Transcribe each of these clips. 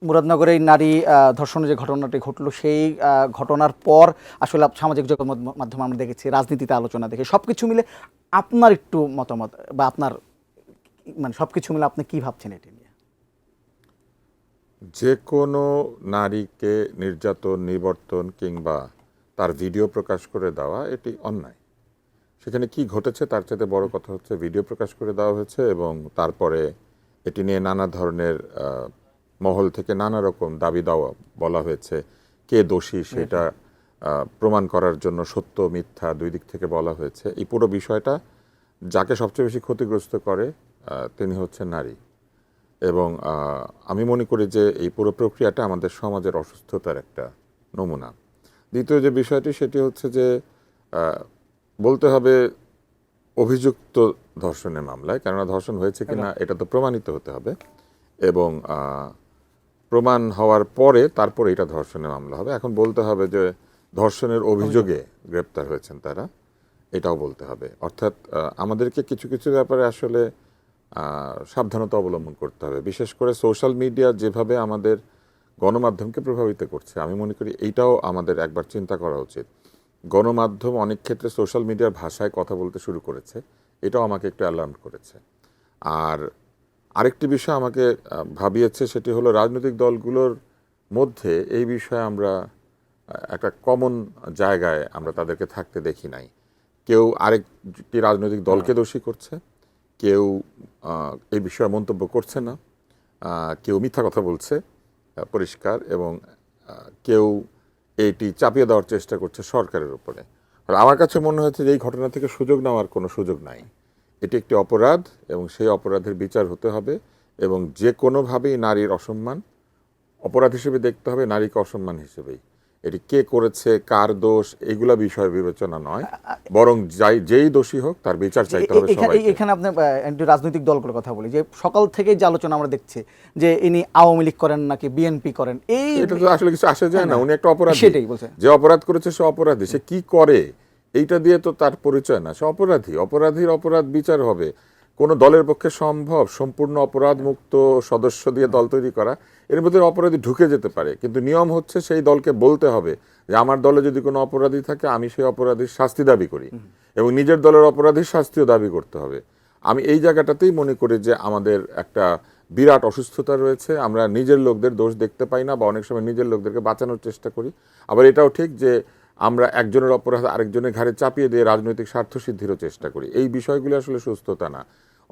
মুরাদনগরে এই নারী ধর্ষণের যে ঘটনাটি ঘটলো সেই ঘটনার পর আসলে সামাজিক যোগাযোগ মাধ্যমে আমরা দেখেছি, রাজনীতিতে আলোচনা দেখে সব কিছু মিলে আপনার একটু মতামত বা আপনার মানে সব কিছু মিলে আপনি কী ভাবছেন এটি নিয়ে? যে কোনো নারীকে নির্যাতন, নিবর্তন কিংবা তার ভিডিও প্রকাশ করে দেওয়া এটি অন্যায়। সেখানে কি ঘটেছে তার চাইতে বড় কথা হচ্ছে ভিডিও প্রকাশ করে দেওয়া হয়েছে এবং তারপরে এটি নিয়ে নানা ধরনের মহল থেকে নানা রকম দাবি দাওয়া বলা হয়েছে। কে দোষী সেটা প্রমাণ করার জন্য সত্য মিথ্যা দুই দিক থেকে বলা হয়েছে। এই পুরো বিষয়টা যাকে সবচেয়ে বেশি ক্ষতিগ্রস্ত করে তিনি হচ্ছেন নারী। এবং আমি মনে করি যে এই পুরো প্রক্রিয়াটা আমাদের সমাজের অসুস্থতার একটা নমুনা। দ্বিতীয় যে বিষয়টি সেটি হচ্ছে যে বলতে হবে অভিযুক্ত ধর্ষণের মামলায়, কেননা ধর্ষণ হয়েছে কিনা এটা তো প্রমাণিত হতে হবে এবং প্রমাণ হওয়ার পরে তারপরে এটা ধর্ষণের মামলা হবে। এখন বলতে হবে যে ধর্ষণের অভিযোগে গ্রেপ্তার হয়েছেন তারা, এটাও বলতে হবে। অর্থাৎ আমাদেরকে কিছু কিছু ব্যাপারে আসলে সাবধানতা অবলম্বন করতে হবে। বিশেষ করে সোশ্যাল মিডিয়া যেভাবে আমাদের গণমাধ্যমকে প্রভাবিত করছে, আমি মনে করি এইটাও আমাদের একবার চিন্তা করা উচিত। গণমাধ্যম অনেক ক্ষেত্রে সোশ্যাল মিডিয়ার ভাষায় কথা বলতে শুরু করেছে, এটাও আমাকে একটু অ্যালার্ম করেছে। আর আরেকটি বিষয় আমাকে ভাবিয়েছে, সেটি হলো রাজনৈতিক দলগুলোর মধ্যে এই বিষয়ে আমরা একটা কমন জায়গায় আমরা তাদেরকে থাকতে দেখি নাই। কেউ আরেকটি রাজনৈতিক দলকে দোষী করছে, কেউ এই বিষয়ে মন্তব্য করছে না, কেউ মিথ্যা কথা বলছে পরিষ্কার, এবং কেউ এইটি চাপিয়ে দেওয়ার চেষ্টা করছে সরকারের উপরে। আর আমার কাছে মনে হয়েছে যে এই ঘটনা থেকে সুযোগ নেওয়ার কোনো সুযোগ নাই। এটি একটি অপরাধ এবং সেই অপরাধের বিচার হতে হবে এবং যে কোনোভাবেই নারীর অসম্মান অপরাধ হিসেবে দেখতে হবে, নারীকে অসম্মান হিসেবেই। এটি কে করেছে, কার দোষ, এইগুলা বিষয় বিবেচনা নয়, বরং যেই দোষী হোক তার বিচার চাইতে হবে সবাই। এখানে আপনি একটু রাজনৈতিক দলগুলোর কথা বলি, যে সকাল থেকে যে আলোচনা আমরা দেখছি যে ইনি আওয়ামী লীগ করেন নাকি বিএনপি করেন, এটা তো আসলে কিছু আসে যায় না। উনি একটা অপরাধী, সেটাই বলছে। যে অপরাধ করেছে সে অপরাধী, সে কি করে এইটা দিয়ে তো তার পরিচয় না। সে অপরাধী, অপরাধীর অপরাধ বিচার হবে। কোনো দলের পক্ষে সম্ভব সম্পূর্ণ অপরাধ মুক্ত সদস্য দিয়ে দল তৈরি করা? এর মধ্যে অপরাধী ঢুকে যেতে পারে, কিন্তু নিয়ম হচ্ছে সেই দলকে বলতে হবে যে আমার দলে যদি কোনো অপরাধী থাকে আমি সেই অপরাধীর শাস্তি দাবি করি, এবং নিজের দলের অপরাধীর শাস্তিও দাবি করতে হবে। আমি এই জায়গাটাতেই মনে করি যে আমাদের একটা বিরাট অসুস্থতা রয়েছে। আমরা নিজের লোকদের দোষ দেখতে পাই না, বা অনেক সময় নিজের লোকদেরকে বাঁচানোর চেষ্টা করি। আবার এটাও ঠিক যে আমরা একজনের অপরাধ আরেকজনের ঘাড়ে চাপিয়ে দিয়ে রাজনৈতিক স্বার্থ সিদ্ধিরও চেষ্টা করি। এই বিষয়গুলো আসলে সুস্থতা না।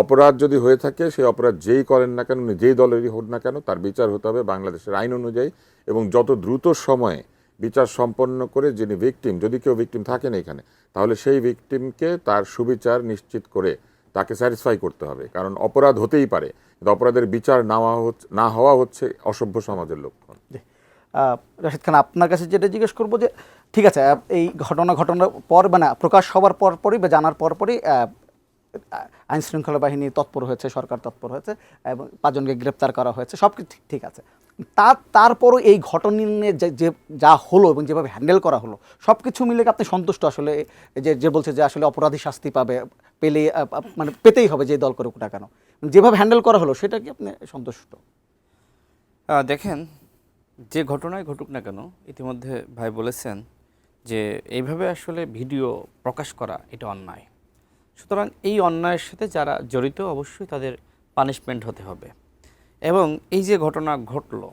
অপরাধ যদি হয়ে থাকে সেই অপরাধ যেই করেন না কেন, যেই দলেরই হোক না কেন, তার বিচার হতে হবে বাংলাদেশের আইন অনুযায়ী, এবং যত দ্রুত সময়ে বিচার সম্পন্ন করে যিনি ভিকটিম, যদি কেউ ভিকটিম থাকেন এখানে, তাহলে সেই ভিকটিমকে তার সুবিচার নিশ্চিত করে তাকে স্যাটিসফাই করতে হবে। কারণ অপরাধ হতেই পারে, কিন্তু অপরাধের বিচার না হওয়া হচ্ছে অসভ্য সমাজের লক্ষণ। রাশেদ খান, আপনার কাছে যেটা জিজ্ঞেস করবো যে ঠিক আছে, এই ঘটনার পর মানে প্রকাশ হওয়ার পরপরই বা জানার পরপরই আইন শৃঙ্খলা বাহিনী তৎপর হয়েছে, সরকার তৎপর হয়েছে এবং 5 জনকে গ্রেপ্তার করা হয়েছে, সব কিছু ঠিক আছে। তারপরও এই ঘটনা নিয়ে যে যা হলো এবং যেভাবে হ্যান্ডেল করা হলো, সব কিছু মিলে আপনি সন্তুষ্ট আসলে? যে বলছে যে আসলে অপরাধী শাস্তি পেলে মানে পেতেই হবে যে দল করে না কেন, যেভাবে হ্যান্ডেল করা হলো সেটা কি আপনি সন্তুষ্ট? দেখেন, যে ঘটনায় ঘটুক না কেন, ইতিমধ্যে ভাই বলেছেন যে এইভাবে আসলে ভিডিও প্রকাশ করা এটা অন্যায়। সুতরাং এই অন্যায়ের সাথে যারা জড়িত অবশ্যই তাদের পানিশমেন্ট হতে হবে। এবং এই যে ঘটনা ঘটলো,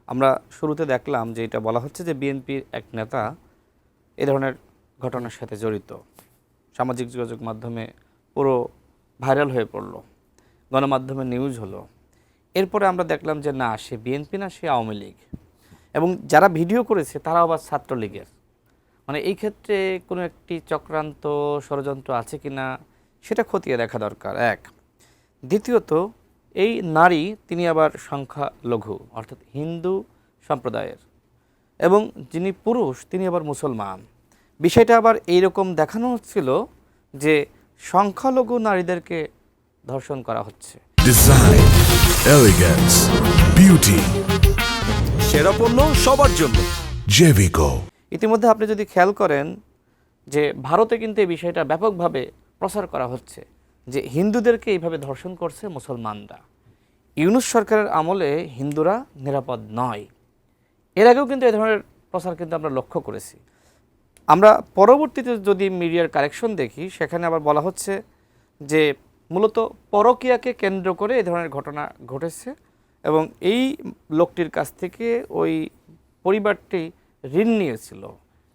আমরা শুরুতে দেখলাম যে এটা বলা হচ্ছে যে বিএনপির এক নেতা এ ধরনের ঘটনার সাথে জড়িত, সামাজিক যোগাযোগ মাধ্যমে পুরো ভাইরাল হয়ে পড়লো, গণমাধ্যমে নিউজ হলো। এরপরে আমরা দেখলাম যে না, সে বিএনপি না, সে আওয়ামী লীগ, এবং যারা ভিডিও করেছে তারা আবার ছাত্রলীগের। মানে এই ক্ষেত্রে কোনো একটি চক্রান্ত ষড়যন্ত্র আছে কি না সেটা খতিয়ে দেখা দরকার, এক। দ্বিতীয়ত, এই নারী তিনি আবার সংখ্যালঘু, অর্থাৎ হিন্দু সম্প্রদায়ের, এবং যিনি পুরুষ তিনি আবার মুসলমান। বিষয়টা আবার এইরকম দেখানো হচ্ছিল যে সংখ্যালঘু নারীদেরকে ধর্ষণ করা হচ্ছে। ডিজাইন, এলিগেন্স, বিউটি, সেরা পণ্য সবার জন্য জেভিকো। ইতিমধ্যে আপনি যদি খেয়াল করেন যে ভারতে কিন্তু এই বিষয়টা ব্যাপকভাবে প্রচার করা হচ্ছে যে হিন্দুদেরকে এইভাবে ধর্ষণ করছে মুসলমানরা। ইউনূস সরকারের আমলে হিন্দুরা নিরাপদ নয়। এর আগেও কিন্তু এই ধরনের প্রচার কিন্তু আমরা লক্ষ্য করেছি। আমরা পরবর্তীতে যদি মিডিয়ার কারেকশন দেখি, সেখানে আবার বলা হচ্ছে যে মূলত পরকীয়াকে কেন্দ্র করে এই ধরনের ঘটনা ঘটেছে এবং এই লোকটির কাছ থেকে ওই পরিবারটি ঋণ নিয়েছিল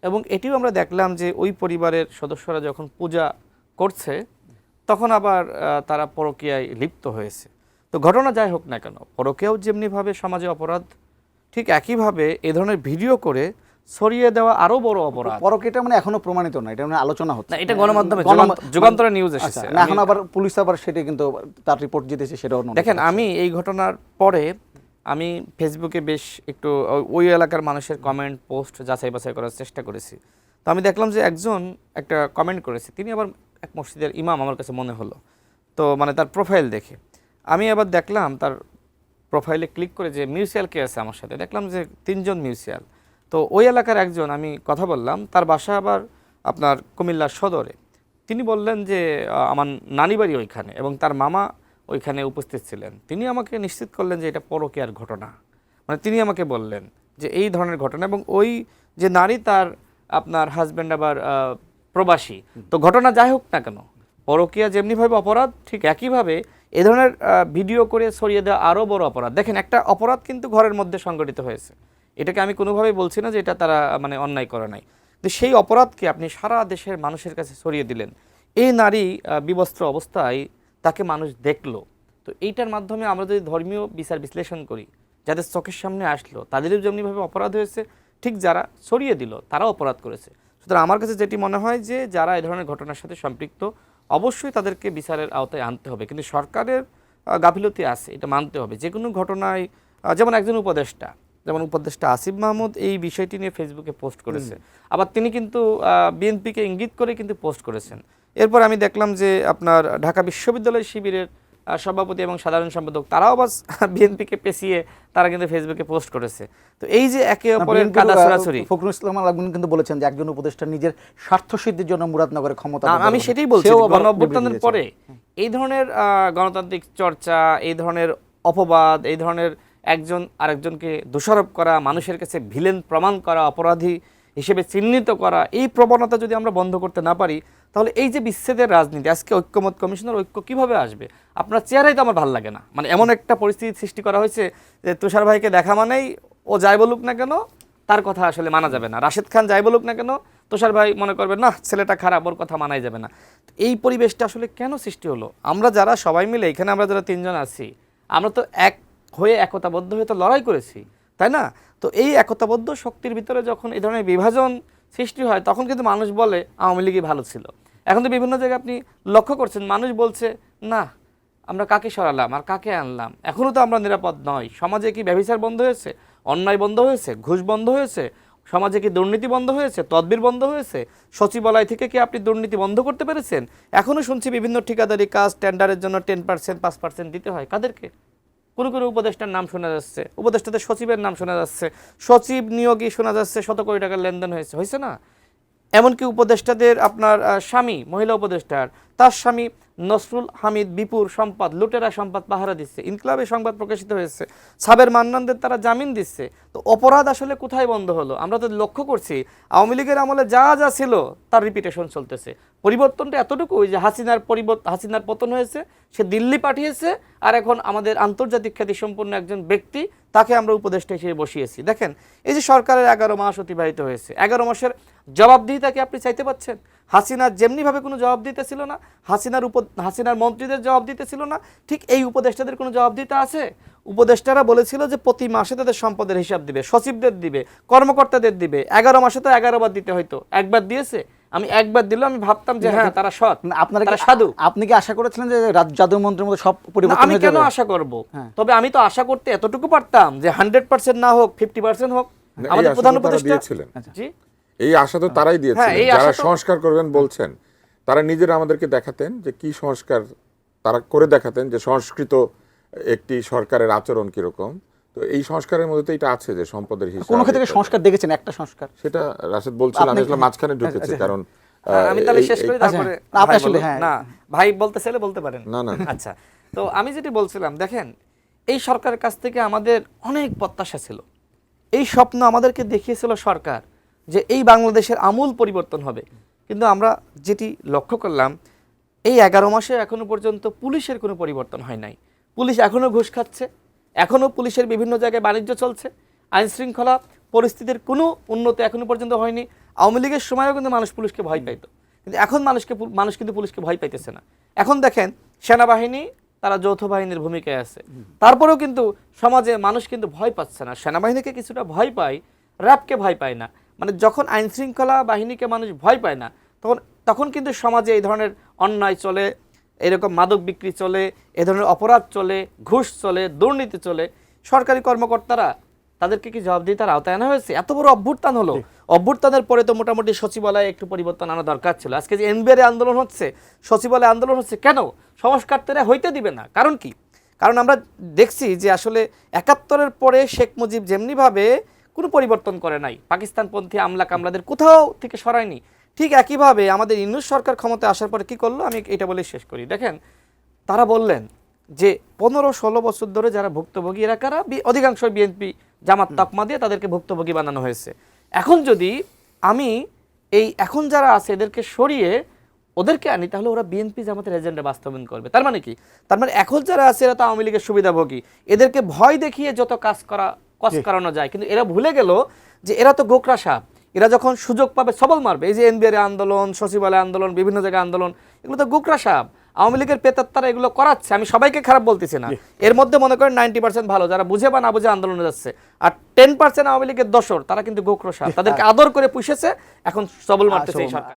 এবং এটিও আমরা দেখলাম যে ওই পরিবারের সদস্যরা যখন পূজা করছে তখন আবার তারা পরকীয়ায় লিপ্ত হয়েছে। তো ঘটনা যাই হোক না কেন, পরকীয়াও যেমনিভাবে সমাজে অপরাধ, ঠিক একইভাবে এ ধরনের ভিডিও করে ছড়িয়ে দেওয়া আরো বড় অপরাধ। পরকীয়াটা মানে এখনো প্রমাণিত না, এটা মানে আলোচনা হচ্ছে। না, এটা গণমাধ্যমে যুগান্তরে নিউজ এসেছে। না, এখন আবার পুলিশ আবার সেটা কিন্তু তার রিপোর্ট জিতেছে, সেটাও অন্য। দেখেন, আমি এই ঘটনার পরে আমি ফেসবুকে বেশ একটু ওই এলাকার মানুষের কমেন্ট পোস্ট যাচাই বাছাই করার চেষ্টা করেছি। তো আমি দেখলাম যে একজন একটা কমেন্ট করেছে, তিনি আবার এক মসজিদের ইমাম আমার কাছে মনে হলো। তো মানে তার প্রোফাইল দেখে আমি আবার দেখলাম তার প্রোফাইলে ক্লিক করে যে মিউচুয়াল কে আছে আমার সাথে, দেখলাম যে 3 জন মিউচুয়াল। তো ওই এলাকার একজন আমি কথা বললাম, তার বাসা আবার আপনার কুমিল্লা সদরে। তিনি বললেন যে আমার নানি বাড়ি ওইখানে এবং তার মামা ওইখানে উপস্থিত ছিলেন। তিনি আমাকে নিশ্চিত করলেন যে এটা পরকীয়ার ঘটনা। মানে তিনি আমাকে বললেন যে এই ধরনের ঘটনা, এবং ওই যে নারী তার আপনার হাজব্যান্ড আবার প্রবাসী। তো ঘটনা যাই হোক না কেন, পরকীয়া যেমনিভাবে অপরাধ, ঠিক একইভাবে এ ধরনের ভিডিও করে ছড়িয়ে দেওয়া আরও বড় অপরাধ। দেখেন, একটা অপরাধ কিন্তু ঘরের মধ্যে সংগঠিত হয়েছে, এটাকে আমি কোনোভাবেই বলছি না যে এটা তারা মানে অন্যায় করে নাই, কিন্তু সেই অপরাধকে আপনি সারা দেশের মানুষের কাছে ছড়িয়ে দিলেন। এই নারী বিবস্ত্র অবস্থায় তাকে মানুষ দেখলো। তো এইটার মাধ্যমে আমরা যদি ধর্মীয় বিচার বিশ্লেষণ করি, যাদের চোখের সামনে আসলো তাদেরও যেমনিভাবে অপরাধ হয়েছে, ঠিক যারা ছড়িয়ে দিল তারাও অপরাধ করেছে। সুতরাং আমার কাছে যেটি মনে হয় যে যারা এই ধরনের ঘটনার সাথে সম্পৃক্ত, অবশ্যই তাদেরকে বিচারের আওতায় আনতে হবে। কিন্তু সরকারের গাফিলতি আছে, এটা মানতে হবে। যে কোনো ঘটনায় যেমন একজন উপদেষ্টা আসিফ মাহমুদ এই বিষয়টি নিয়ে ফেসবুকে পোস্ট করেছে, আবার তিনি কিন্তু বিএনপিকে ইঙ্গিত করে কিন্তু পোস্ট করেছেন। এরপর আমি দেখলাম যে আপনার ঢাকা বিশ্ববিদ্যালয় শিবিরের সভাপতি এবং সাধারণ সম্পাদক তারাও বাস বিএনপিকে পেছিয়ে তারা কিন্তু ফেসবুকে পোস্ট করেছে। তো এই যে একে অপরের কাদা ছড়াছড়ি, ফখরুল ইসলাম আলমগীর কিন্তু বলেছেন যে একজন উপদেষ্টা নিজের স্বার্থ সিদ্ধির জন্য মুরাদনগরের ক্ষমতা, আমি সেটাই বলছি, গণঅভ্যুত্থানের পরে এই ধরনের গণতান্ত্রিক চর্চা, এই ধরনের অপবাদ, এই ধরনের একজন আরেকজনকে দোষারোপ করা, মানুষের কাছে ভিলেন প্রমাণ করা, অপরাধী হিসেবে চিহ্নিত করা, এই প্রবণতা যদি আমরা বন্ধ করতে না পারি, তাহলে এই যে বিচ্ছেদের রাজনীতি, আজকে ঐক্যমত কমিশনের ঐক্য কিভাবে আসবে? আপনার চেহারাই তো আমার ভালো লাগে না। মানে এমন একটা পরিস্থিতি সৃষ্টি করা হয়েছে যে তুষার ভাইকে দেখা মানেই ও যাই বলুক না কেন তার কথা আসলে মানা যাবে না, রাশেদ খান যাই বলুক না কেন তুষার ভাই মনে করবে না ছেলেটা খারাপ, ওর কথা মানাই যাবে না। এই পরিবেশটা আসলে কেন সৃষ্টি হলো? আমরা যারা সবাই মিলে এখানে আমরা যারা 3 জন আছি, আমরা তো এক হয়ে একতাবদ্ধ হয়ে তো লড়াই করেছি, তাই না? তো এই একতাবদ্ধ শক্তির ভিতরে যখন এই ধরনের বিভাজন সৃষ্টি হয়, তখন কিন্তু মানুষ বলে আওয়ামী লীগই ভালো ছিল। এখন তো বিভিন্ন জায়গায় আপনি লক্ষ্য করছেন, মানুষ বলছে না আমরা কাকে সরালাম আর কাকে আনলাম, এখনও তো আমরা নিরাপদ নয়। সমাজে কি ব্যভিচার বন্ধ হয়েছে? অন্যায় বন্ধ হয়েছে? ঘুষ বন্ধ হয়েছে? সমাজে কি দুর্নীতি বন্ধ হয়েছে? তদবির বন্ধ হয়েছে? সচিবালয় থেকে কি আপনি দুর্নীতি বন্ধ করতে পেরেছেন? এখনও শুনছি বিভিন্ন ঠিকাদারি কাজ টেন্ডারের জন্য 10%, 5% দিতে হয়। কাদেরকে? কোনো কোনো উপদেষ্টার নাম শোনা যাচ্ছে, উপদেষ্টাদের সচিবের নাম শোনা যাচ্ছে, সচিব নিয়োগই শোনা যাচ্ছে, শত কোটি টাকার লেনদেন হয়েছে না? এমনকি উপদেষ্টাদের আপনার স্বামী, মহিলা উপদেষ্টার তার স্বামী নসরুল হামিদ বিপুর সম্পদ, লুটেরা সম্পদ পাহারা দিচ্ছে। ইনকলাবে সংবাদ প্রকাশিত হয়েছে, সাবের মান্নানদের তারা জামিন দিচ্ছে। তো অপরাধ আসলে কোথায় বন্ধ হলো? আমরা তো লক্ষ্য করছি আওয়ামী লীগের আমলে যা যা ছিল তার রিপিটেশন চলতেছে। পরিবর্তনটা এতটুকুই যে হাসিনার পতন হয়েছে, সে দিল্লি পাঠিয়েছে, আর এখন আমাদের আন্তর্জাতিক খ্যাতিসম্পন্ন একজন ব্যক্তি তাকে আমরা উপদেষ্টা হিসেবে বসিয়েছি। দেখেন, এই যে সরকারের 11 মাস অতিবাহিত হয়েছে, 11 মাসের জবাবদিহিতাকে আপনি চাইতে পাচ্ছেন? হাসিনার যেমনিভাবে কোনো জবাব দিতে ছিল না, হাসিনার মন্ত্রীদের জবাব দিতে ছিল না, ঠিক এই উপদেষ্টাদের কোনো জবাব দিতে আছে? উপদেষ্টারা বলেছিল যে প্রতি মাসে তাদের সম্পদের হিসাব দিবে, সচিবদের দিবে, কর্মকর্তাদের দিবে। 11 মাসে তো 11 বার দিতে হয়তো, একবার দিয়েছে। আমি একবার দিলে আমি ভাবতাম যে হ্যাঁ তারা সৎ, তারা সাধু। আপনি কি আশা করেছিলেন যে জাদুমন্ত্রের মধ্যে সব পরিবর্তন আমি কেন আশা করব? তবে আমি তো আশা করতে এতটুকু পারতাম যে 100% না হোক, 50% হোক। আমাদের প্রধান উপদেষ্টা জি এই আশা তো তারাই দিয়েছিলেন, যারা সংস্কার করবেন বলছেন, তারা নিজেরা আমাদেরকে দেখাতেন যে কি সংস্কার তারা করে দেখাতেন, যে সংস্কৃত একটি সরকারের আচরণ কিরকম। তো এই সংস্কারের মধ্যে তো এটা আছে যে সম্পদের হিসাব। কোন ক্ষেত্রে সংস্কার দেখেছেন? একটা সংস্কার সেটা রাশেদ বলছিলাম, আমি আসলে মাঝখানে ঢুকেছি, কারণ আমি তাহলে শেষ করি, তারপরে না ভাই বলতে চাইলে বলতে পারেন। না না আচ্ছা, তো আমি যেটি বলছিলাম, দেখেন এই সরকারের কাছ থেকে আমাদের অনেক প্রত্যাশা ছিল, এই স্বপ্ন আমাদেরকে দেখিয়েছিল সরকার যে এই বাংলাদেশের আমূল পরিবর্তন হবে। কিন্তু আমরা যেটি লক্ষ্য করলাম, এই 11 মাসে এখনো পর্যন্ত পুলিশের কোনো পরিবর্তন হয় নাই। পুলিশ এখনও ঘুষ খাচ্ছে, এখনও পুলিশের বিভিন্ন জায়গায় বাণিজ্য চলছে, আইন শৃঙ্খলা পরিস্থিতির কোনো উন্নতি এখনো পর্যন্ত হয়নি। আওয়ামী লীগের সময়ও কিন্তু মানুষ পুলিশকে ভয় পাইতো, কিন্তু এখন মানুষ কিন্তু পুলিশকে ভয় পাইতেছে না। এখন দেখেন সেনাবাহিনী তারা যৌথ বাহিনীর ভূমিকায় আছে, তারপরেও কিন্তু সমাজে মানুষ কিন্তু ভয় পাচ্ছে না। সেনাবাহিনীকে কিছুটা ভয় পায়, র্যাবকে ভয় পায় না। মানে যখন আইন শৃঙ্খলা বাহিনীকে মানুষ ভয় পায় না, তখন কিন্তু সমাজে এই ধরনের অন্যায় চলে, এরকম মাদক বিক্রি চলে, এ ধরনের অপরাধ চলে, ঘুষ চলে, দুর্নীতি চলে। সরকারি কর্মকর্তারা তাদেরকে কি জবাবদিহিতার আওতায় আনা হয়েছে? এত বড় অভ্যুত্থান হলো, অভ্যুত্থানের পরে তো মোটামুটি সচিবালয়ে একটু পরিবর্তন আনা দরকার ছিল। আজকে যে এনবিআর আন্দোলন হচ্ছে, সচিবালয় আন্দোলন হচ্ছে, কেন? সংস্কারটা হইতে দিবে না। কারণ কি? কারণ আমরা দেখছি যে আসলে 71-এর পরে শেখ মুজিব যেমনিভাবে কোনো পরিবর্তন করে নাই, পাকিস্তানপন্থী আমলা কামলাদের কোথাও থেকে সরায়নি, ঠিক একইভাবে আমাদের ইউনূস সরকার ক্ষমতায় আসার পরে কি করলো, আমি এটা বলে শেষ করি। দেখেন, তারা বললেন যে 15-16 বছর ধরে যারা ভুক্তভোগী এরা কারা, অধিকাংশ বিএনপি জামাত তকমা দিয়ে তাদেরকে ভুক্তভোগী বানানো হয়েছে। এখন যদি আমি এখন যারা আছে এদেরকে সরিয়ে ওদেরকে আনি, তাহলে ওরা বিএনপি জামাতের এজেন্ডা বাস্তবায়ন করবে। তার মানে কি? তার মানে এখন যারা আছে এরা তো আওয়ামী লীগের সুবিধাভোগী, এদেরকে ভয় দেখিয়ে যত কাজ করানো যায়। কিন্তু এরা ভুলে গেল যে এরা তো গোকরা সাপ, এরা যখন সুযোগ পাবে সবল মারবে। এই যে এনবিআর আন্দোলন, সচিবালয় আন্দোলন, বিভিন্ন জায়গায় আন্দোলন, এগুলো তো গোকরা সাপ। আওয়ামী লীগের পেতাত্তারা এগুলো করাচ্ছে। আমি সবাইকে খারাপ বলতেছি না, এর মধ্যে মনে করেন 90% ভালো, যারা বুঝে বা না বুঝে আন্দোলনে যাচ্ছে, আর 10% আওয়ামী লীগের দোসর, তারা কিন্তু গোকরা সাপ, তাদেরকে আদর করে পুষেছে, এখন সবল মারতেছে এই সরকার।